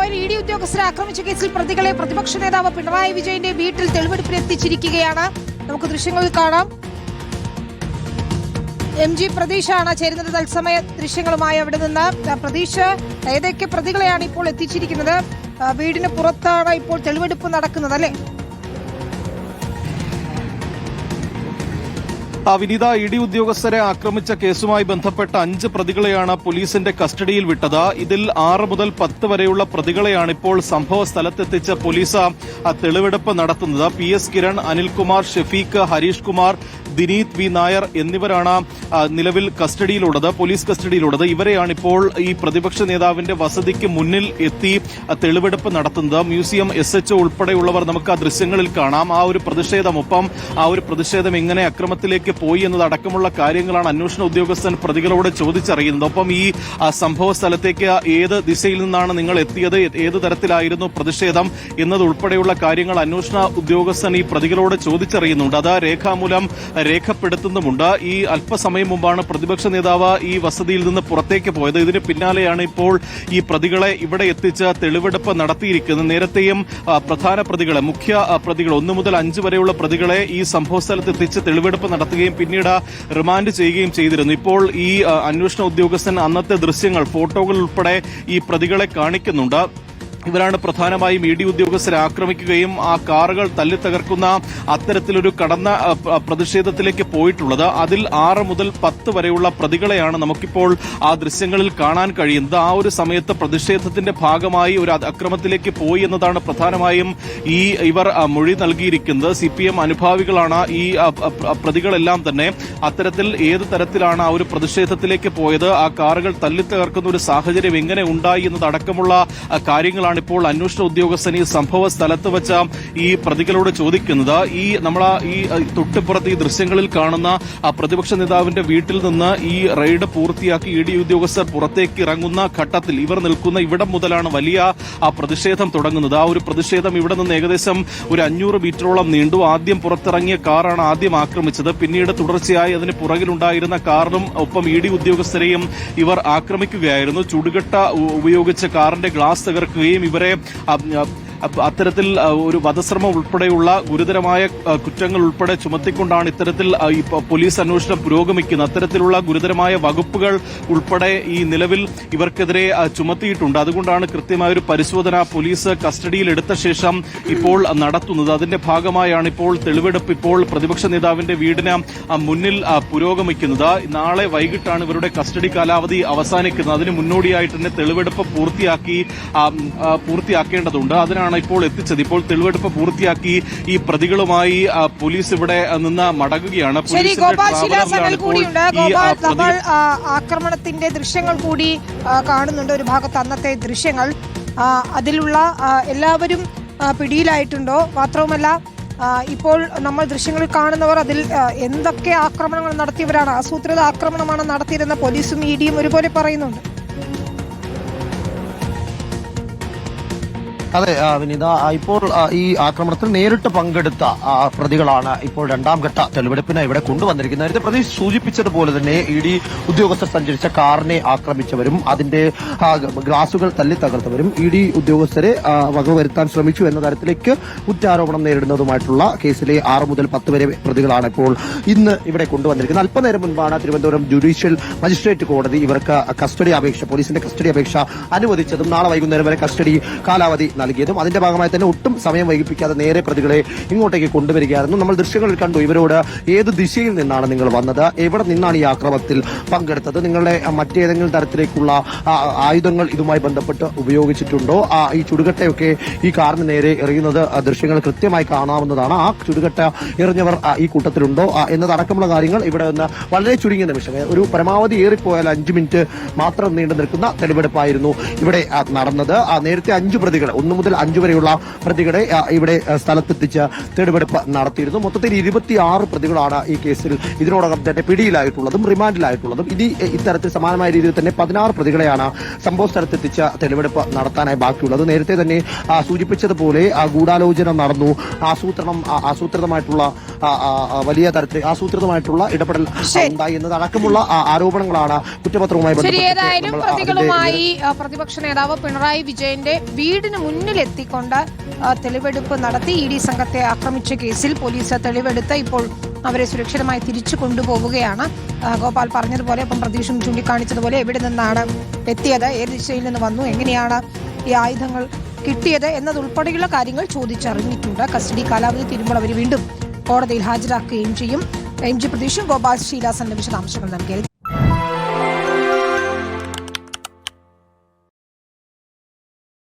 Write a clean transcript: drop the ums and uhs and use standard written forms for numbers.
Guruvayur E D ഉദ്യോഗസ്ഥരെ ആക്രമിച്ച കേസിൽ പ്രതികളെ പ്രതിപക്ഷ നേതാവ് പിണറായി വിജയന്റെ വീട്ടിൽ തെളിവെടുപ്പിന് എത്തിച്ചിരിക്കുകയാണ്. നമുക്ക് ദൃശ്യങ്ങളിൽ കാണാം. MG പ്രതീഷാണ് ചേരുന്നത് തത്സമയ ദൃശ്യങ്ങളുമായി. അവിടെ നിന്ന് പ്രതീഷ്, ഏതൊക്കെ പ്രതികളെയാണ് ഇപ്പോൾ എത്തിച്ചിരിക്കുന്നത്? വീടിന് പുറത്താണ് ഇപ്പോൾ തെളിവെടുപ്പ് നടക്കുന്നത്, അല്ലേ? വിനീത, ഇ ഡി ഉദ്യോഗസ്ഥരെ ആക്രമിച്ച കേസുമായി ബന്ധപ്പെട്ട 5 പ്രതികളെയാണ് പോലീസിന്റെ കസ്റ്റഡിയിൽ വിട്ടത്. ഇതിൽ 6 മുതൽ 10 വരെയുള്ള പ്രതികളെയാണ് ഇപ്പോൾ സംഭവ സ്ഥലത്തെത്തിച്ച് പോലീസ് തെളിവെടുപ്പ് നടത്തുന്നത്. PS കിരൺ, അനിൽകുമാർ, ഷെഫീഖ്, ഹരീഷ് കുമാർ, ദിനീത് വി നായർ എന്നിവരാണ് നിലവിൽ കസ്റ്റഡിയിലുള്ളത്, പോലീസ് കസ്റ്റഡിയിലുള്ളത്. ഇവരെയാണ് ഇപ്പോൾ ഈ പ്രതിപക്ഷ നേതാവിന്റെ വസതിക്ക് മുന്നിൽ എത്തി തെളിവെടുപ്പ് നടത്തുന്നത്. മ്യൂസിയം SHO ഉൾപ്പെടെയുള്ളവർ നമുക്ക് ആ ദൃശ്യങ്ങളിൽ കാണാം. ആ ഒരു പ്രതിഷേധം, ഒപ്പം ആ ഒരു പ്രതിഷേധം എങ്ങനെ അക്രമത്തിലേക്ക് പോയി എന്നതടക്കമുള്ള കാര്യങ്ങളാണ് അന്വേഷണ ഉദ്യോഗസ്ഥൻ പ്രതികളോട് ചോദിച്ചറിയുന്നത്. ഒപ്പം ഈ സംഭവ സ്ഥലത്തേക്ക് ഏത് ദിശയിൽ നിന്നാണ് നിങ്ങൾ എത്തിയത്, ഏത് തരത്തിലായിരുന്നു പ്രതിഷേധം എന്നതുൾപ്പെടെയുള്ള കാര്യങ്ങൾ അന്വേഷണ ഉദ്യോഗസ്ഥൻ ഈ പ്രതികളോട് ചോദിച്ചറിയുന്നുണ്ട്. അത് രേഖാമൂലം രേഖപ്പെടുത്തുന്നുമുണ്ട്. ഈ അല്പസമയം മുമ്പാണ് പ്രതിപക്ഷ നേതാവ് ഈ വസതിയിൽ നിന്ന് പുറത്തേക്ക് പോയത്. ഇതിന് പിന്നാലെയാണ് ഇപ്പോൾ ഈ പ്രതികളെ ഇവിടെ എത്തിച്ച് തെളിവെടുപ്പ് നടത്തിയിരിക്കുന്നത്. നേരത്തെയും പ്രധാന പ്രതികളെ, മുഖ്യ പ്രതികൾ 1 മുതൽ 5 വരെയുള്ള പ്രതികളെ ഈ സംഭവ സ്ഥലത്ത് എത്തിച്ച് തെളിവെടുപ്പ് നടത്തുകയും പിന്നീട് റിമാൻഡ് ചെയ്യുകയും ചെയ്തിരുന്നു. ഇപ്പോൾ ഈ അന്വേഷണ ഉദ്യോഗസ്ഥൻ അന്നത്തെ ദൃശ്യങ്ങൾ, ഫോട്ടോകൾ ഉൾപ്പെടെ ഈ പ്രതികളെ കാണിക്കുന്നുണ്ട്. ഇവരാണ് പ്രധാനമായും ഇ ഡി ഉദ്യോഗസ്ഥരെ ആക്രമിക്കുകയും ആ കാറുകൾ തല്ലിത്തകർക്കുന്ന അത്തരത്തിലൊരു കടന്ന പ്രതിഷേധത്തിലേക്ക് പോയിട്ടുള്ളത്. അതിൽ 6 മുതൽ 10 വരെയുള്ള പ്രതികളെയാണ് നമുക്കിപ്പോൾ ആ ദൃശ്യങ്ങളിൽ കാണാൻ കഴിയുന്നത്. ആ ഒരു സമയത്ത് പ്രതിഷേധത്തിന്റെ ഭാഗമായി ഒരു അക്രമത്തിലേക്ക് പോയി എന്നതാണ് പ്രധാനമായും ഇവർ മൊഴി നൽകിയിരിക്കുന്നത്. CPM അനുഭാവികളാണ് ഈ പ്രതികളെല്ലാം തന്നെ. അത്തരത്തിൽ ഏത് തരത്തിലാണ് ആ ഒരു പ്രതിഷേധത്തിലേക്ക് പോയത്, ആ കാറുകൾ തല്ലിത്തകർക്കുന്ന ഒരു സാഹചര്യം എങ്ങനെ ഉണ്ടായി എന്നതടക്കമുള്ള കാര്യങ്ങളാണ് ഇപ്പോൾ അന്വേഷണ ഉദ്യോഗസ്ഥൻ ഈ സംഭവ സ്ഥലത്ത് വെച്ച ഈ പ്രതികളോട് ചോദിക്കുന്നത്. ഈ തൊട്ടിപ്പുറത്ത് ഈ ദൃശ്യങ്ങളിൽ കാണുന്ന പ്രതിപക്ഷ നേതാവിന്റെ വീട്ടിൽ നിന്ന് ഈ റെയ്ഡ് പൂർത്തിയാക്കി ഇ ഡി ഉദ്യോഗസ്ഥർ പുറത്തേക്ക് ഇറങ്ങുന്ന ഘട്ടത്തിൽ ഇവർ നിൽക്കുന്ന ഇവിടം മുതലാണ് വലിയ പ്രതിഷേധം തുടങ്ങുന്നത്. ആ ഒരു പ്രതിഷേധം ഇവിടെ നിന്ന് ഏകദേശം ഒരു 500 മീറ്ററോളം നീണ്ടു. ആദ്യം പുറത്തിറങ്ങിയ കാറാണ് ആദ്യം ആക്രമിച്ചത്. പിന്നീട് തുടർച്ചയായി അതിന് പുറകിലുണ്ടായിരുന്ന കാറിനും ഒപ്പം ഇ ഡി ഉദ്യോഗസ്ഥരെയും ഇവർ ആക്രമിക്കുകയായിരുന്നു. ചുടുകട്ട ഉപയോഗിച്ച് കാറിന്റെ ഗ്ലാസ് തകർക്കുകയും ഇവരെ അത്തരത്തിൽ ഒരു വധശ്രമം ഉൾപ്പെടെയുള്ള ഗുരുതരമായ കുറ്റങ്ങൾ ഉൾപ്പെടെ ചുമത്തിക്കൊണ്ടാണ് ഇത്തരത്തിൽ പോലീസ് അന്വേഷണം പുരോഗമിക്കുന്നത്. അത്തരത്തിലുള്ള ഗുരുതരമായ വകുപ്പുകൾ ഉൾപ്പെടെ ഈ നിലവിൽ ഇവർക്കെതിരെ ചുമത്തിയിട്ടുണ്ട്. അതുകൊണ്ടാണ് കൃത്യമായൊരു പരിശോധന പോലീസ് കസ്റ്റഡിയിൽ എടുത്ത ശേഷം ഇപ്പോൾ നടത്തുന്നത്. അതിന്റെ ഭാഗമായാണ് ഇപ്പോൾ തെളിവെടുപ്പ് ഇപ്പോൾ പ്രതിപക്ഷ നേതാവിന്റെ വീടിന് മുന്നിൽ പുരോഗമിക്കുന്നത്. നാളെ വൈകിട്ടാണ് ഇവരുടെ കസ്റ്റഡി കാലാവധി അവസാനിക്കുന്നത്. അതിന് മുന്നോടിയായിട്ട് തന്നെ തെളിവെടുപ്പ് പൂർത്തിയാക്കേണ്ടതുണ്ട്. അതിനാണ് ഇപ്പോൾ എത്തിച്ചത്. ഇപ്പോൾ തെളിവെടുപ്പ് പൂർത്തിയാക്കി ഈ പ്രതികളുമായി പോലീസ് ഇവിടെ നിന്ന് മടങ്ങുകയാണ്. ആക്രമണത്തിന്റെ ദൃശ്യങ്ങൾ കൂടി കാണുന്നുണ്ട്. ഒരു ഭാഗത്ത് അന്നത്തെ ദൃശ്യങ്ങൾ, അതിലുള്ള എല്ലാവരും പിടിയിലായിട്ടുണ്ടോ? മാത്രവുമല്ല, ഇപ്പോൾ നമ്മൾ ദൃശ്യങ്ങളിൽ കാണുന്നവർ അതിൽ എന്തൊക്കെ ആക്രമണങ്ങൾ നടത്തിയവരാണ്, ആസൂത്രിത ആക്രമണമാണ് നടത്തിയിരുന്ന പോലീസും ഇ ഡിയും ഒരുപോലെ പറയുന്നുണ്ട്. അതെ വിനീത, ഇപ്പോൾ ഈ ആക്രമണത്തിൽ നേരിട്ട് പങ്കെടുത്ത പ്രതികളാണ് ഇപ്പോൾ 2ാം ഘട്ട തെളിവെടുപ്പിന് ഇവിടെ കൊണ്ടുവന്നിരിക്കുന്നത്. നേരത്തെ പ്രതി സൂചിപ്പിച്ചതുപോലെ തന്നെ ഇ ഡി ഉദ്യോഗസ്ഥർ സഞ്ചരിച്ച കാറിനെ ആക്രമിച്ചവരും അതിന്റെ ഗ്ലാസുകൾ തല്ലിത്തകർത്തവരും ഇ ഡി ഉദ്യോഗസ്ഥരെ വകവരുത്താൻ ശ്രമിച്ചു എന്ന തരത്തിലേക്ക് കുറ്റാരോപണം നേരിടുന്നതുമായിട്ടുള്ള കേസിലെ 6 മുതൽ 10 വരെ പ്രതികളാണ് ഇപ്പോൾ ഇന്ന് ഇവിടെ കൊണ്ടുവന്നിരിക്കുന്നത്. അല്പനേരം മുൻപാണ് തിരുവനന്തപുരം ജുഡീഷ്യൽ മജിസ്ട്രേറ്റ് കോടതി ഇവർക്ക് കസ്റ്റഡി അപേക്ഷ, പോലീസിന്റെ കസ്റ്റഡി അപേക്ഷ അനുവദിച്ചതും നാളെ വൈകുന്നേരം വരെ കസ്റ്റഡി കാലാവധി നൽകിയതും. അതിന്റെ ഭാഗമായി തന്നെ ഒട്ടും സമയം വൈകിപ്പിക്കാതെ നേരെ പ്രതികളെ ഇങ്ങോട്ടേക്ക് കൊണ്ടുവരികയായിരുന്നു. നമ്മൾ ദൃശ്യങ്ങളിൽ കണ്ടു ഇവരോട് ഏത് ദിശയിൽ നിന്നാണ് നിങ്ങൾ വന്നത്, എവിടെ നിന്നാണ് ഈ ആക്രമണത്തിൽ പങ്കെടുത്തത്, നിങ്ങളുടെ മറ്റേതെങ്കിലും തരത്തിലേക്കുള്ള ആയുധങ്ങൾ ഇതുമായി ബന്ധപ്പെട്ട് ഉപയോഗിച്ചിട്ടുണ്ടോ, ഈ ചുടുകട്ടയൊക്കെ ഈ കാറിന് നേരെ എറിയുന്നത് ദൃശ്യങ്ങൾ കൃത്യമായി കാണാവുന്നതാണ്. ആ ചുടുകട്ട എറിഞ്ഞവർ ഈ കൂട്ടത്തിലുണ്ടോ എന്നതടക്കമുള്ള കാര്യങ്ങൾ ഇവിടെ നിന്ന് വളരെ ചുരുങ്ങിയ നിമിഷം, ഒരു പരമാവധി ഏറിപ്പോയാൽ 5 മിനിറ്റ് മാത്രം നീണ്ടു നിൽക്കുന്ന തെളിവെടുപ്പായിരുന്നു ഇവിടെ നടന്നത്. നേരത്തെ 5 പ്രതികൾ 1 മുതൽ 5 വരെയുള്ള പ്രതികളെ ഇവിടെ സ്ഥലത്തെത്തിച്ച് തെളിവെടുപ്പ് നടത്തിയിരുന്നു. മൊത്തത്തിൽ 26 പ്രതികളാണ് ഈ കേസിൽ ഇതിനോടകം തന്നെ പിടിയിലായിട്ടുള്ളതും റിമാൻഡിലായിട്ടുള്ളതും. ഇത്തരത്തിൽ സമാനമായ രീതിയിൽ തന്നെ 16 പ്രതികളെയാണ് സംഭവ സ്ഥലത്തെത്തിച്ച് തെളിവെടുപ്പ് നടത്താനായി ബാക്കിയുള്ളത്. നേരത്തെ തന്നെ സൂചിപ്പിച്ചതുപോലെ ഗൂഢാലോചന നടന്നു, ആസൂത്രിതമായിട്ടുള്ള വലിയ തരത്തിൽ ആസൂത്രിതമായിട്ടുള്ള ഇടപെടൽ ഉണ്ടായി എന്നതടക്കമുള്ള ആരോപണങ്ങളാണ് കുറ്റപത്രവുമായി ശരി, ഏതായാലും പ്രതികളുമായി പ്രതിപക്ഷ നേതാവ് പിണറായി വിജയന്റെ വീടിന് മുന്നിലെത്തിക്കൊണ്ട് തെളിവെടുപ്പ് നടത്തി ഇ ഡി സംഘത്തെ ആക്രമിച്ച കേസിൽ പോലീസ് തെളിവെടുത്ത് ഇപ്പോൾ അവരെ സുരക്ഷിതമായി തിരിച്ചു കൊണ്ടുപോവുകയാണ്. ഗോപാൽ പറഞ്ഞതുപോലെ, ഒപ്പം പ്രതീക്ഷും ചൂണ്ടിക്കാണിച്ചതുപോലെ എവിടെ നിന്നാണ് എത്തിയത്, ഏത് ദിശയിൽ നിന്ന് വന്നു, എങ്ങനെയാണ് ഈ ആയുധങ്ങൾ കിട്ടിയത് എന്നതുൾപ്പെടെയുള്ള കാര്യങ്ങൾ ചോദിച്ചറിഞ്ഞിട്ടുണ്ട്. കസ്റ്റഡി കാലാവധി തീരുമ്പോൾ അവർ വീണ്ടും കോടതിയിൽ ഹാജരാക്കുകയും ചെയ്യും. എം ജി പ്രതീഷും ഗോപാൽ ശീലാസന്റെ വിശദാംശങ്ങൾ നൽകിയത്.